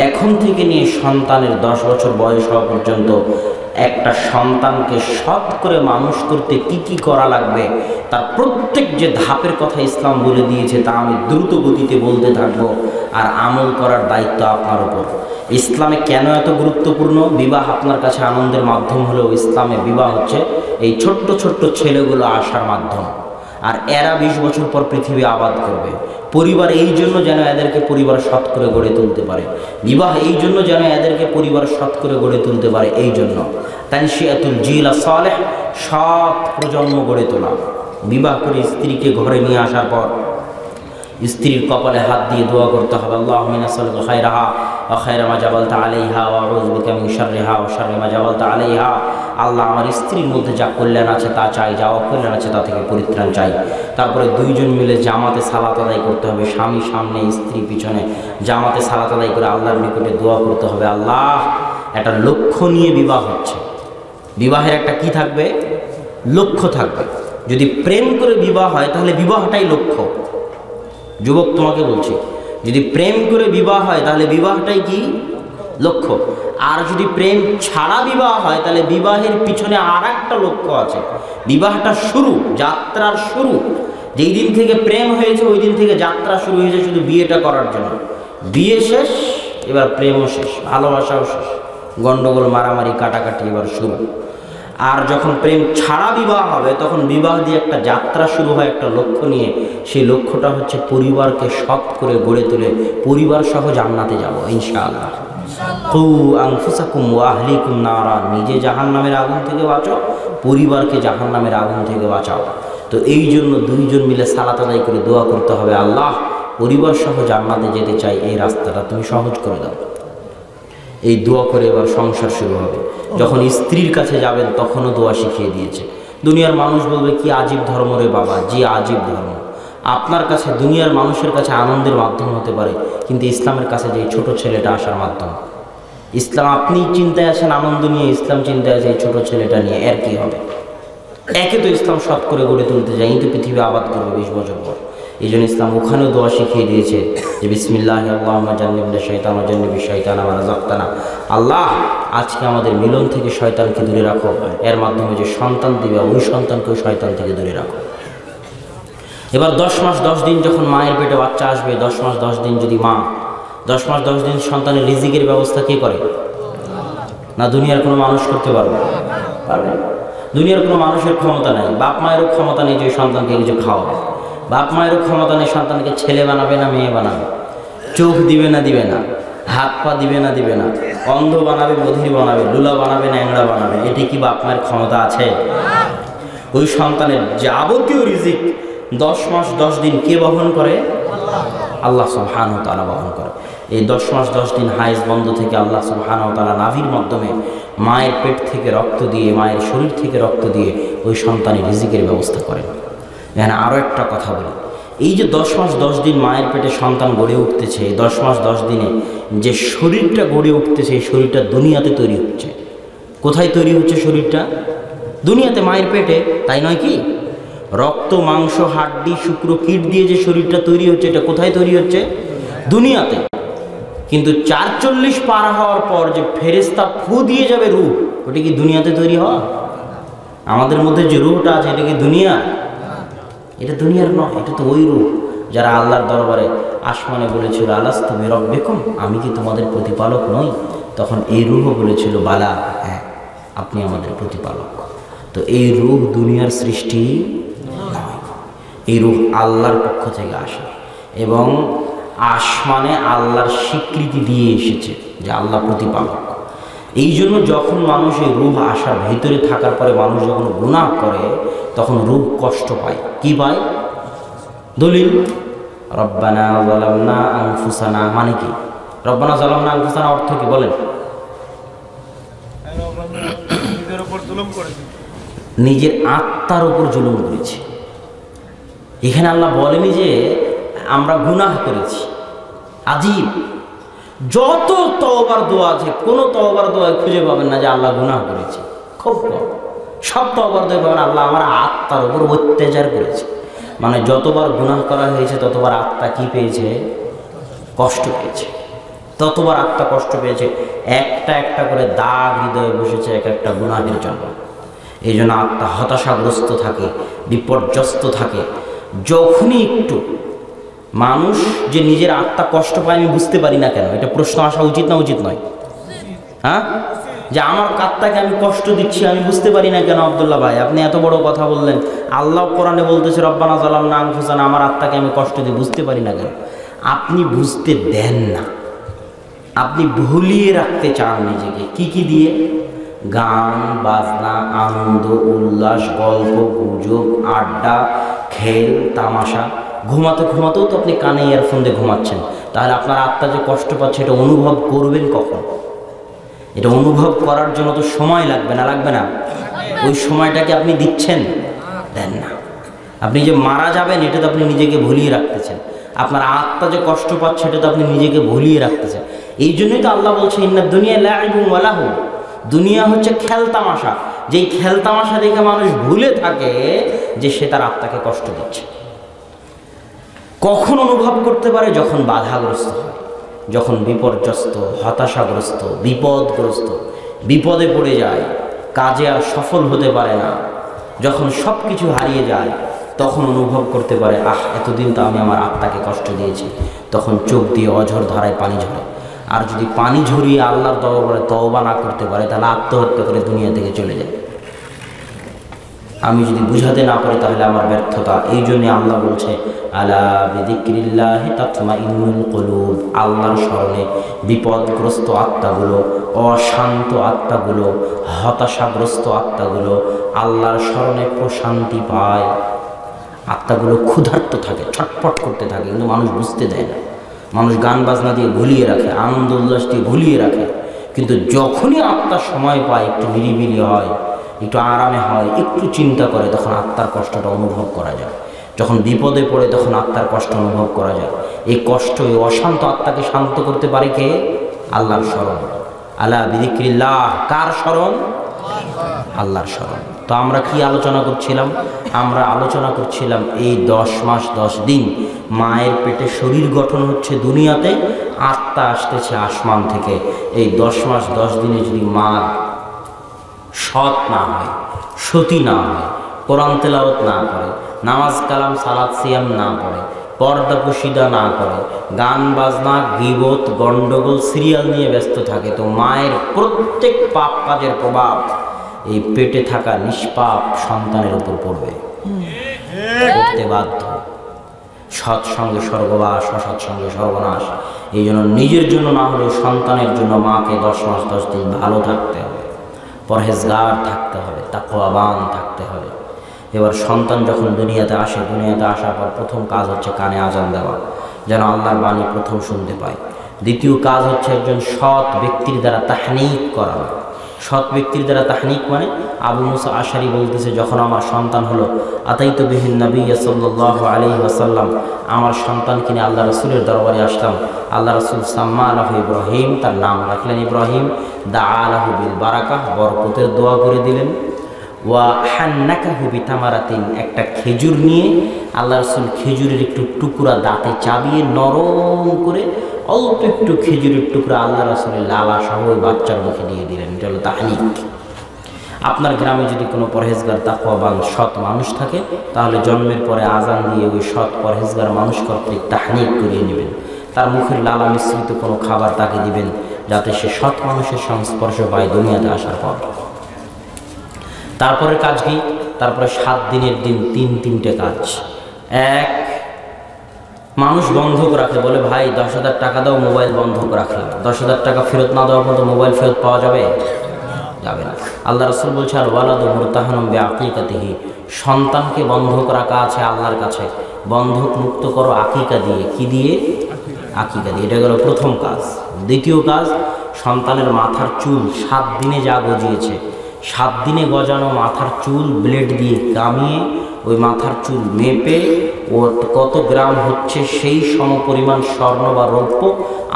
এখন থেকে নিয়ে সন্তানের 10 বছর বয়স হওয়া পর্যন্ত একটা সন্তানকে সৎ করে মানুষ করতে কি কি করা লাগবে তার প্রত্যেক যে ধাপের কথা ইসলাম বলে দিয়েছে তা আমি দ্রুত গতিতে বলতে থাকবো, আর আমল করার দায়িত্ব আপনার উপর। ইসলামে কেন এত গুরুত্বপূর্ণ? বিবাহ আপনার কাছে আনন্দের মাধ্যম হলেও ইসলামে বিবাহ হচ্ছে এই ছোট্ট ছোট্ট ছেলেগুলো আসার মাধ্যম, আর এরা 20 বছর পর পৃথিবী আবাদ করবে। পরিবার এই জন্য যেন এদেরকে পরিবার সৎ করে গড়ে তুলতে পারে, বিবাহ এই জন্য যেন এদেরকে পরিবার সৎ করে গড়ে তুলতে পারে। এই জন্য তানশিয়াতুল জিল সালেহ, সৎ প্রজন্ম গড়ে তোলা। বিবাহ করে স্ত্রীকে ঘরে নিয়ে আসার পর স্ত্রীর কপালে হাত দিয়ে দোয়া করতে হবে, আল্লাহুম্মা নাসআলুকা খায়রাহা ওয়া খায়রা মা জাবালতা আলাইহা ওয়া আউযু বিকা মিন শাররিহা ওয়া শাররি মা জাবালতা আলাইহা। আল্লাহ, আমার স্ত্রীর মধ্যে যা কল্যাণ আছে তা চাই, যা অকল্যাণ আছে তা থেকে পরিত্রাণ চাই। তারপরে দুইজন মিলে জামাতে সালাত আদায় করতে হবে, স্বামী সামনে স্ত্রী পিছনে, জামাতে সালাত আদায় করে আল্লাহর নিকটে দোয়া করতে হবে। আল্লাহ, একটা লক্ষ্য নিয়ে বিবাহ হচ্ছে, বিবাহের একটা কি থাকবে? লক্ষ্য থাকবে। যদি প্রেম করে বিবাহ হয় তাহলে বিবাহটাই লক্ষ্য। যুবক, তোমাকে বলছি, যদি প্রেম করে বিবাহ হয় তাহলে বিবাহটাই কি? লক্ষ্য। আর যদি প্রেম ছাড়া বিবাহ হয় তাহলে বিবাহের পিছনে আর একটা লক্ষ্য আছে। বিবাহটা শুরু, যাত্রার শুরু। যেই দিন থেকে প্রেম হয়েছে ওই দিন থেকে যাত্রা শুরু হয়েছে শুধু বিয়েটা করার জন্য। বিয়ে শেষ, এবার প্রেমও শেষ, ভালোবাসাও শেষ, গন্ডগোল, মারামারি, কাটাকাটি এবার শুরু। আর যখন প্রেম ছাড়া বিবাহ হবে তখন বিবাহ দিয়ে একটা যাত্রা শুরু হয় একটা লক্ষ্য নিয়ে। সেই লক্ষ্যটা হচ্ছে পরিবারকে সৎ করে গড়ে তুলে পরিবার সহ জান্নাতে যাব ইনশাআল্লাহ। কু আনফুসাকুম ওয়া আহলিকুম নারা, নিজে জাহান্নামের আগুন থেকে বাঁচাও, পরিবারকে জাহান্নামের আগুন থেকে বাঁচাও। তো এই জন্য দুইজন মিলে সালাত আদায় করে দোয়া করতে হবে, আল্লাহ, পরিবার সহ জান্নাতে যেতে চাই, এই রাস্তাটা তুমি সহজ করে দাও। এই দোয়া করে এবার সংসার শুরু হবে। যখন স্ত্রীর কাছে যাবেন তখনও দোয়া শিখিয়ে দিয়েছে। দুনিয়ার মানুষ বলবে কি আজীব ধর্ম রে বাবা। জি, আজীব ধর্ম। আপনার কাছে, দুনিয়ার মানুষের কাছে আনন্দের মাধ্যম হতে পারে, কিন্তু ইসলামের কাছে যে ছোট ছেলেটা আসার মাধ্যম। ইসলাম, আপনি চিন্তায় আছেন আনন্দ নিয়ে, ইসলাম চিন্তায় আছে এই ছোট ছেলেটা নিয়ে, এর কি হবে? একে তো ইসলাম সৎ করে গড়ে তুলতে যাই, কিন্তু পৃথিবী আবাদ করবে 20 বছর পর। এই জন্য ইসলাম ওখানেও দোয়া শিখিয়ে দিয়েছে যে বিসমিল্লাহি আল্লাহুম্মা জান্নিবনা শাইতান ওয়া জান্নিবিশ শাইতানা মা রাযাকতানা। আল্লাহ, আজকে আমাদের মিলন থেকে শয়তানকে দূরে রাখো, এর মাধ্যমে যে সন্তান দিবে ওই সন্তানকেও শয়তান থেকে দূরে রাখো। এবার 10 মাস 10 দিন যখন মায়ের পেটে বাচ্চা আসবে, 10 মাস 10 দিন যদি মা, 10 মাস 10 দিন সন্তানের রিজিকের ব্যবস্থা কে করে? না দুনিয়ার কোনো মানুষ করতে পারবে? পারবে? দুনিয়ার কোনো মানুষের ক্ষমতা নেই, বাপ মায়েরও ক্ষমতা নেই যে সন্তানকে কিছু খাওয়াবে। বাপ মায়েরও ক্ষমতা নেই সন্তানকে ছেলে বানাবে না মেয়ে বানাবে, চোখ দিবে না দিবে না, হাত পা দিবে না দিবে না, অন্ধ বানাবে বধির বানাবে, লুলা বানাবে না অ্যাংড়া বানাবে, এটি কি বাপ মায়ের ক্ষমতা আছে? ওই সন্তানের যাবতীয় রিজিক 10 মাস 10 দিন কে বহন করে? আল্লাহ সুবহানাহু ওয়া তাআলা বহন করে। এই 10 মাস 10 দিন হাইজ বন্ধ থেকে আল্লাহ সুবহানাহু ওয়া তাআলা নাভির মাধ্যমে মায়ের পেট থেকে রক্ত দিয়ে, মায়ের শরীর থেকে রক্ত দিয়ে ওই সন্তানের রিজিকের ব্যবস্থা করেন। এখানে আরও একটা কথা বলি, এই যে 10 মাস 10 দিন মায়ের পেটে সন্তান গড়ে উঠতেছে, এই 10 মাস 10 দিনে যে শরীরটা গড়ে উঠতেছে এই শরীরটা দুনিয়াতে তৈরি হচ্ছে। কোথায় তৈরি হচ্ছে শরীরটা? দুনিয়াতে, মায়ের পেটে, তাই নয় কি? রক্ত, মাংস, হাড্ডি, শুক্র, কীট দিয়ে যে শরীরটা তৈরি হচ্ছে এটা কোথায় তৈরি হচ্ছে? দুনিয়াতে। কিন্তু ৪৪ পার হওয়ার পর যে ফেরেশতা ফু দিয়ে যাবে রূহ, ওটা কি দুনিয়াতে তৈরি হওয়া? আমাদের মধ্যে যে রূহটা আছে এটা কি দুনিয়া? এটা দুনিয়ার নয়, এটা তো ওই রূহ যারা আল্লাহর দরবারে আসমানে বলেছিল আলাস্তু বিরাব্বিকুম, আমি কি তোমাদের প্রতিপালক নই? তখন এই রূহ বলেছিল বালা, হ্যাঁ আপনি আমাদের প্রতিপালক। তো এই রূহ দুনিয়ার সৃষ্টি নয়, এই রূহ আল্লাহর পক্ষ থেকে আসে এবং আসমানে আল্লাহর স্বীকৃতি দিয়ে এসেছে যে আল্লাহ প্রতিপালক। এই জন্য যখন মানুষ এই রূহ আসার ভিতরে থাকার পরে মানুষ যখন গুনাহ করে তখন রূহ কষ্ট পায়। কি পায়? দলিল রব্বানা যালামনা আনফুসানা, মানে কি? রব্বানা যালামনা আনফুসানা অর্থ কি বলেন? নিজের আত্মার উপর জুলুম করেছি। এখানে আল্লাহ বলেনি যে আমরা গুনাহ করেছি। আজীব, যত তওবার দোয়া আছে কোনো তওবার দোয়ায় খুঁজে পাবেন না যে আল্লাহ গুনাহ করেছি, খুব কম। সব তওবার দোয়া পাবেন আল্লাহ আমার আত্মার উপর অত্যাচার করেছে। মানে যতবার গুনাহ করা হয়েছে ততবার আত্মা কি পেয়েছে? কষ্ট পেয়েছে। ততবার আত্মা কষ্ট পেয়েছে, একটা একটা করে দাগ হৃদয়ে বসেছে এক একটা গুনাহের জন্য। এই জন্য আত্মা হতাশাগ্রস্ত থাকে, বিপর্যস্ত থাকে। যখনই একটু মানুষ যে নিজের আত্মা কষ্ট পায় আমি বুঝতে পারি না কেন, এটা প্রশ্ন আসা উচিত না উচিত নয়? হ্যাঁ, যে আমার আত্মাকে আমি কষ্ট দিচ্ছি আমি বুঝতে পারি না কেন? আব্দুল্লাহ ভাই, আপনি এত বড় কথা বললেন, আল্লাহ কোরআনে বলতেছে রব্বানা যালামনা আনফুসানা, আমার আত্মাকে আমি কষ্ট দিই, বুঝতে পারি না কেন? আপনি বুঝতে দেন না, আপনি ভুলিয়ে রাখতে চান নিজেকে। কি দিয়ে? গান বাজনা, আনন্দ উল্লাস, গল্প গুজব, আড্ডা, খেল তামাশা। ঘুমাতেও তো আপনি কানে ইয়ারফোন দিয়ে ঘুমাচ্ছেন। তাহলে আপনার আত্মা যে কষ্ট পাচ্ছে এটা অনুভব করবেন কখন? এটা অনুভব করার জন্য তো সময় লাগবে না, লাগবে না? ওই সময়টাকে আপনি দিচ্ছেন? দেন না। আপনি যে মারা যাবেন এটা তো আপনি নিজেকে ভুলিয়ে রাখতেছেন। আপনার আত্মা যে কষ্ট পাচ্ছে এটা তো আপনি নিজেকে ভুলিয়ে রাখতেছেন। এই জন্যই তো আল্লাহ বলছে ইন্না দুনিয়া লাইবুন ওয়া লাহু, দুনিয়া হচ্ছে খেলতামাশা। যেই খেলতামাশা দেখে মানুষ ভুলে থাকে যে সে তার আত্মাকে কষ্ট দিচ্ছে। কখন অনুভব করতে পারে? যখন বাধাগ্রস্ত হয়, যখন বিপর্যস্ত, হতাশাগ্রস্ত, বিপদগ্রস্ত, বিপদে পড়ে যায়, কাজে আর সফল হতে পারে না, যখন সব কিছু হারিয়ে যায়, তখন অনুভব করতে পারে এতদিন তো আমি আমার আত্মাকে কষ্ট দিয়েছি। তখন চোখ দিয়ে অঝর ধারায় পানি ঝরে। আর যদি পানি ঝরিয়ে আল্লাহর দরবারে তওবা না করতে পারে তাহলে আত্মহত্যা করে দুনিয়া থেকে চলে যায়। আমি যদি বুঝাতে না পারি তাহলে আমার ব্যর্থতা। এই জন্যে আল্লাহ বলছে আলা বিযিক্রিল্লাহি তাতমাইন্নুল কুলুব, আল্লাহর স্মরণে বিপদগ্রস্ত আত্মাগুলো, অশান্ত আত্মাগুলো, হতাশাগ্রস্ত আত্মাগুলো আল্লাহর স্মরণে প্রশান্তি পায়। আত্মাগুলো ক্ষুধার্ত থাকে, ছটফট করতে থাকে, কিন্তু মানুষ বুঝতে দেয় না। মানুষ গান বাজনা দিয়ে ভুলিয়ে রাখে, আনন্দ উল্লাস দিয়ে ভুলিয়ে রাখে। কিন্তু যখনই আত্মা সময় পায়, একটু নিরিবিলি হয়, একটু আরামে হয়, একটু চিন্তা করে, তখন আত্মার কষ্টটা অনুভব করা যায়। যখন বিপদে পড়ে তখন আত্মার কষ্ট অনুভব করা যায়। এই কষ্ট, এই অশান্ত আত্মাকে শান্ত করতে পারে কে? আল্লাহর স্মরণ। আলা বিযিক্রিল্লাহ, কার স্মরণ? আল্লাহর স্মরণ। তো আমরা কি আলোচনা করছিলাম? আমরা আলোচনা করছিলাম এই 10 মাস 10 দিন মায়ের পেটে শরীর গঠন হচ্ছে দুনিয়াতে, আত্মা আসতেছে আসমান থেকে। এই 10 মাস 10 দিনে যদি মা সৎ না হয়, সতী না হয়, কোরআন তেলাওয়াত না করে, নামাজ কালাম সালাত সিয়াম না পড়ে, পর্দা পুশিদা না করে, গান বাজনা গীবত গন্ডগোল সিরিয়াল নিয়ে ব্যস্ত থাকে, তো মায়ের প্রত্যেক পাপ কাজের প্রভাব এই পেটে থাকা নিষ্পাপ সন্তানের উপর পড়বে, পড়তে বাধ্য। সৎসঙ্গে স্বর্গবাস, অসৎসঙ্গে সর্বনাশ। এই জন্য নিজের জন্য না হলেও সন্তানের জন্য মাকে 10 মাস 10 দিন ভালো থাকতে হবে, পরহেজগার থাকতে হবে, তাকওয়াবান থাকতে হবে। এবার সন্তান যখন দুনিয়াতে আসে, দুনিয়াতে আসার পর প্রথম কাজ হচ্ছে কানে আজান দেওয়া, যেন আল্লাহর বাণী প্রথম শুনতে পায়। দ্বিতীয় কাজ হচ্ছে একজন সৎ ব্যক্তির দ্বারা তাহনিক করানো। সৎ ব্যক্তির দ্বারা তাহনিক মানে আবু মুসা আশারি বলতেছে, যখন আমার সন্তান হলো, আতাইতু বিহিন নবী সাল্লাল্লাহু আলাইহি ওয়াসাল্লাম, আমার সন্তান কিনে আল্লাহ রসুলের দরবারে আসলাম। আল্লাহ রসুল সাম্মা আলাহু ইব্রাহিম, তার নাম রাখলেন ইব্রাহিম। দা আলাহু বিল বারাকাহ, বরকতের দোয়া করে দিলেন। ওয়া হান্নাকাহু বিতামারাতিন, একটা খেজুর নিয়ে আল্লাহ রসুল খেজুরের একটু টুকরা দাঁতে চাবিয়ে নরম করে অল্প একটু খেজুরের টুকরা আল্লাহ রসুলের লালা সহ ওই বাচ্চার মুখে দিয়ে দিলেন। এটা হলো তাহনিক। আপনার গ্রামে যদি কোনো পরহেজগার তাকওয়াবান সৎ মানুষ থাকে, তাহলে জন্মের পরে আজান দিয়ে ওই সৎ পরহেজগার মানুষ কর্তৃক তাহনিক করিয়ে নেবেন। তার মুখের লালা মিশ্রিত কোনো খাবার তাকে দিবেন, যাতে সে সৎ মানুষের সংস্পর্শ পায় দুনিয়াতে আসার পর। তারপরে কাজ কি? তারপরে 7 দিনের দিন 3টে কাজ। এক, মানুষ বন্ধক রাখে, বলে ভাই 10,000 টাকা দাও, মোবাইল বন্ধক রাখলাম। 10,000 টাকা ফেরত না দেওয়া পর্যন্ত মোবাইল ফেরত পাওয়া যাবে? যাবে না। আল্লাহ রাসূল বলছে আর ওয়ালাদু মুরতাহানুম বিআকিকাতিহি, সন্তানকে বন্ধক রাখা আছে আল্লাহর কাছে, বন্ধক মুক্ত করো আকিকা দিয়ে। কি দিয়ে? আকিকা দিয়ে। এটা গেল প্রথম কাজ। দ্বিতীয় কাজ, সন্তানের মাথার চুল 7 দিনে যা গজিয়েছে, 7 দিনে গজানো মাথার চুল ব্লেড দিয়ে কামিয়ে ওই মাথার চুল মেপে ও কত গ্রাম হচ্ছে সেই সমপরিমাণ স্বর্ণ বা রৌপ্য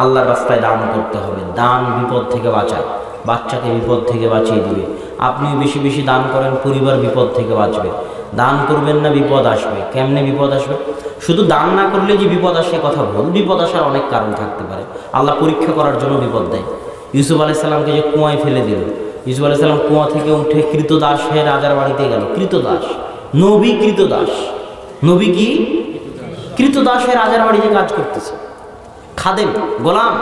আল্লাহর রাস্তায় দান করতে হবে। দান বিপদ থেকে বাঁচায়, বাচ্চাকে বিপদ থেকে বাঁচিয়ে দিবে। আপনিও বেশি বেশি দান করেন, পরিবার বিপদ থেকে বাঁচবে। দান করবেন না, বিপদ আসবে। কেমনে বিপদ আসবে? শুধু দান না করলে যে বিপদ আসে কথা ভুল, বিপদ আসার অনেক কারণ থাকতে পারে। আল্লাহ পরীক্ষা করার জন্য বিপদ দেয়। ইউসুফ আলাইহিস সালামকে যে কুয়ায় ফেলে দিল, ইউসুফ আলাইহিস সালাম কুয়া থেকে উঠে কৃতদাস হয়ে রাজার বাড়িতে গেল। কৃতদাস, নবী কৃতদাস, নবী কি কৃতদাস হয়ে রাজার বাড়িতে কাজ করতেছে, খাদেম, গোলাম।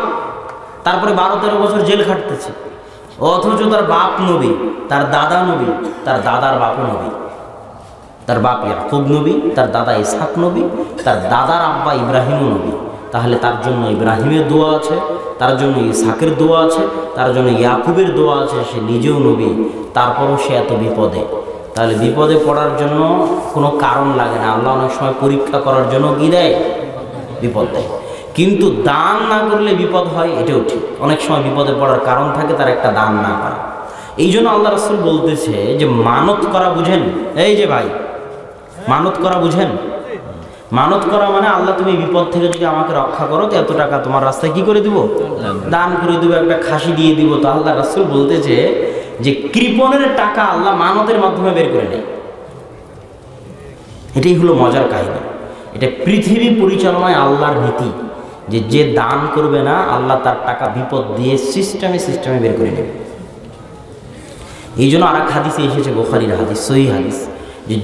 তারপরে 12-13 বছর জেল খাটতেছে, অথচ তার বাপ নবী, তার দাদা নবী, তার দাদার বাপও নবী। তার বাপ ইয়াকুব নবী, তার দাদা ইসহাক নবী, তার দাদার আব্বা ইব্রাহিমও নবী। তাহলে তার জন্য ইব্রাহিমের দোয়া আছে, তার জন্য ইসহাকের দোয়া আছে, তার জন্য ইয়াকুবের দোয়া আছে, সে নিজেও নবী, তারপরও সে এত বিপদে। তাহলে বিপদে পড়ার জন্য কোনো কারণ লাগে না। আল্লাহ অনেক সময় পরীক্ষা করার জন্য কি দেয়? বিপদ দেয়। কিন্তু দান না করলে বিপদ হয়, এটাও ঠিক। অনেক সময় বিপদে পড়ার কারণ থাকে, তার একটা দান না করা। এই জন্য আল্লাহ রাসূল বলতেছে যে মানত করা বুঝেন? এই যে ভাই, মানত করা বুঝেন? মানত করা মানে আল্লাহ তুমি বিপদ থেকে যদি আমাকে রক্ষা করো তো এত টাকা তোমার রাস্তায় কি করে দিব? দান করে দিব, একটা খাসি দিয়ে দিব। তো আল্লাহ রাসূল বলতেছে যে কৃপণের টাকা আল্লাহ মানতের মাধ্যমে বের করে নেয়। এটাই হলো মজার কাহিনী। এটা পৃথিবী পরিচালনায় আল্লাহর নীতি, যে যে দান করবে না আল্লাহ তার টাকা বিপদ দিয়ে সিস্টেমে বের করে নেবে। এই জন্য আর এক হাদিসে এসেছে, বুখারীর হাদিস, সহিহ হাদিস,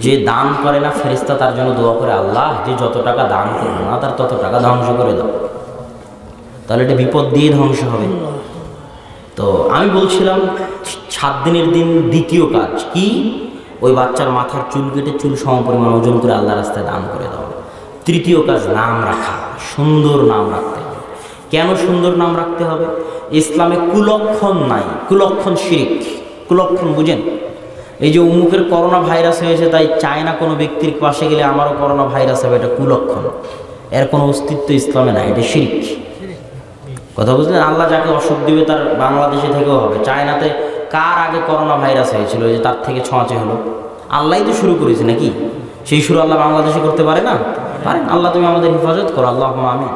যে দান করে না ফেরেশতা তার জন্য দোয়া করে, আল্লাহ যে যত টাকা দান করবে না তার তত টাকা ধ্বংস করে দাও। তাহলে এটা বিপদ দিয়ে ধ্বংস হবে। তো আমি বলছিলাম 7 দিনের দিন দ্বিতীয় কাজ কি? ওই বাচ্চার মাথার চুল কেটে চুল সমপরিমাণ ওজন করে আল্লাহ রাস্তায় দান করে দেওয়া। তৃতীয় কাজ নাম রাখা, সুন্দর নাম রাখতে হবে। কেন সুন্দর নাম রাখতে হবে? ইসলামে কুলক্ষণ নাই, কুলক্ষণ শিরক। কুলক্ষণ বুঝেন? এই যে অমুকের করোনা ভাইরাস হয়েছে তাই চায় না কোনো ব্যক্তির পাশে গেলে আমারও করোনা ভাইরাস হবে, এটা কুলক্ষণ। এর কোনো অস্তিত্ব ইসলামে নাই, এটা শিরক। কথা বুঝলেন? আল্লাহ যাকে অসুখ দিবে তার বাংলাদেশে থেকেও হবে। চায়নাতে কার আগে করোনা ভাইরাস হয়েছিল যে তার থেকে ছোঁয়াচে হলো? আল্লাহই তো শুরু করেছে নাকি? সেই শুরু আল্লাহ বাংলাদেশে করতে পারে না? পারেন। আল্লাহ তুমি আমাদের হেফাজত করো, আল্লাহুম্মা আমিন।